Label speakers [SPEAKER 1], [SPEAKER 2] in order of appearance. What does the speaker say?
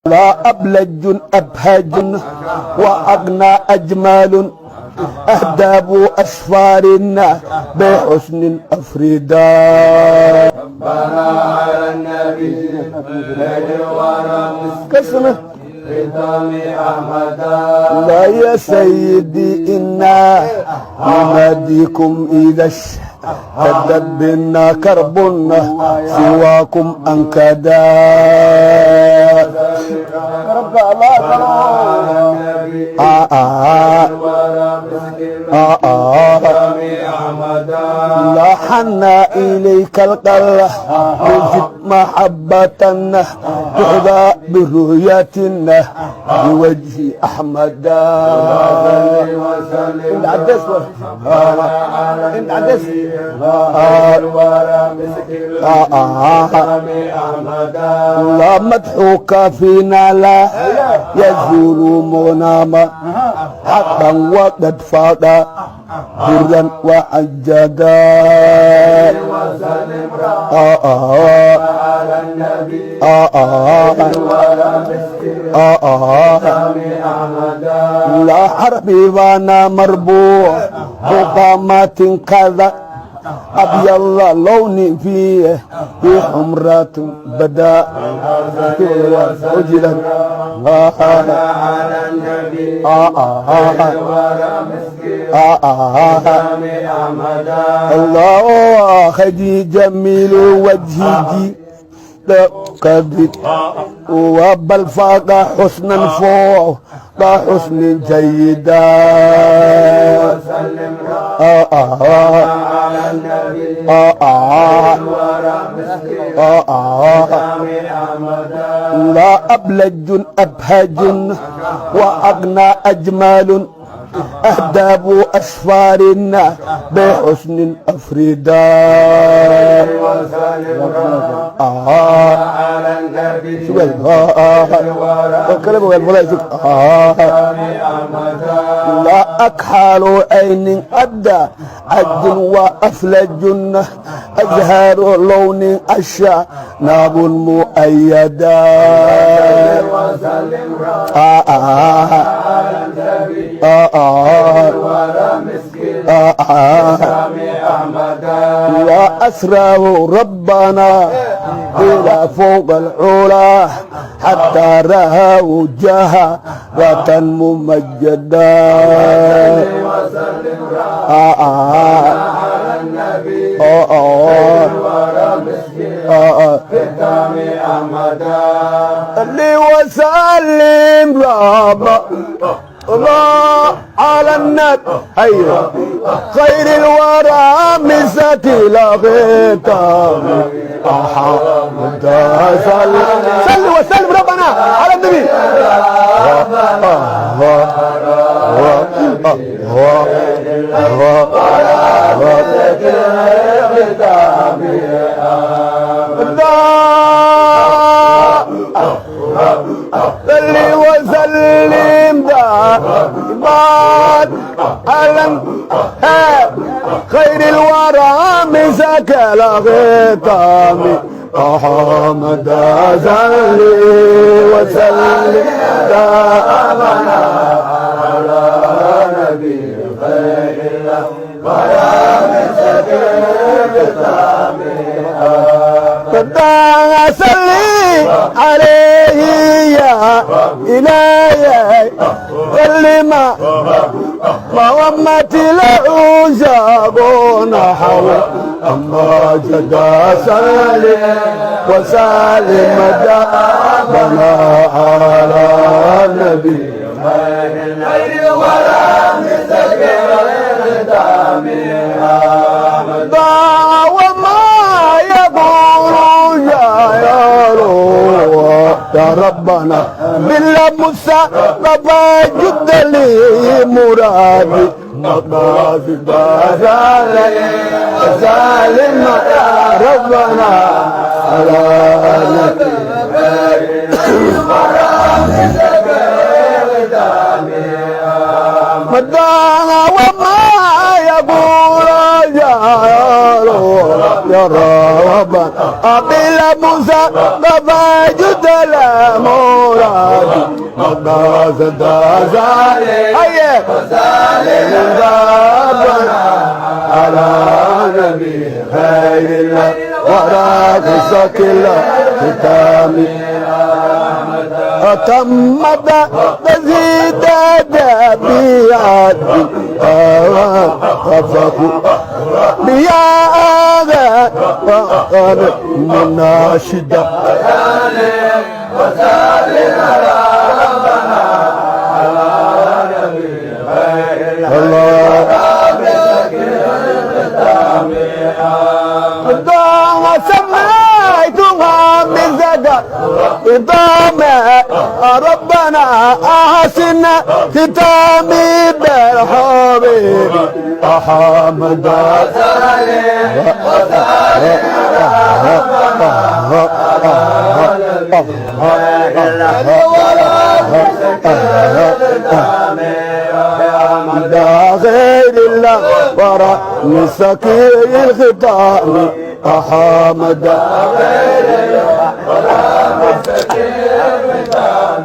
[SPEAKER 1] لا أبلج أبهج وأغنى أجمال أهداب أسفارنا بحسن أفريدا.
[SPEAKER 2] ربنا على النبي
[SPEAKER 1] كسمه
[SPEAKER 2] ختام أحمدا.
[SPEAKER 1] لا يا سيدي إنا نناديكم إذا اشتدت بنا كربنا سواكم أنكدا. رب الله لاحنا إليك القلة وجد محبتنا تهدى برؤيتنا بوجه أحمد. انت عدس انت عدس لا مدحوك فينا لا يزول مناما حقا وقد فاض برا وعجدا.
[SPEAKER 2] على النبي
[SPEAKER 1] لا حربي وانا مربوع مقامات كذا أبيض لوني فيه في حمرة بدا وجدا.
[SPEAKER 2] على النبي
[SPEAKER 1] الله خدي جميل وجهي كذب وبل فاق حسنا فوق حسن جيدا.
[SPEAKER 2] على النبي
[SPEAKER 1] لا أبلج أبهج وأغنى أجمال أهداب أسفارنا بحسن أفريدا.
[SPEAKER 2] على النبي
[SPEAKER 1] لا أكحل عين أدى عد وأفلج أزهار لون أشع ناب مؤيدا. لا أسراه ربنا إلى فوق العلا حتى راه جهرة ممجدا.
[SPEAKER 2] على النبي ختام أحمدا.
[SPEAKER 1] اللي وسلم الله على النبي أيوة خير الورى مسة الختام أحمد. صل وسلم ربنا على النبي. اللي وسلم على خير الورى مسك الختام أحمد. صلي وسلم
[SPEAKER 2] دائما على نبي خير الورى مسك الختام.
[SPEAKER 1] صلي عليه يا إلهي كلمة وأمتي له جابون حول أما جدا. صلي وسلم دائما على النبي
[SPEAKER 2] خير ولا مسك الختام.
[SPEAKER 1] يا ربنا بالله موسى بابا جد لي مرادي مقاصد سالم يا ربنا على مدانا وما يقول يا رب أبي موسى بابا جد لا مرادي مقاصد زالي وزالي ربنا على نبي خير الله وراك سكيل ختامي أتمت تزيد بيعد خفقوا بيا وقال مناشدة
[SPEAKER 2] وسلم على ربنا على نبي خير
[SPEAKER 1] الله دام سميتها من زكاة دام ربنا أحسن ختامي بالحبيب أحمد غير الله وراء مسكي الختام أحمد غير الله وراء مسكي الختام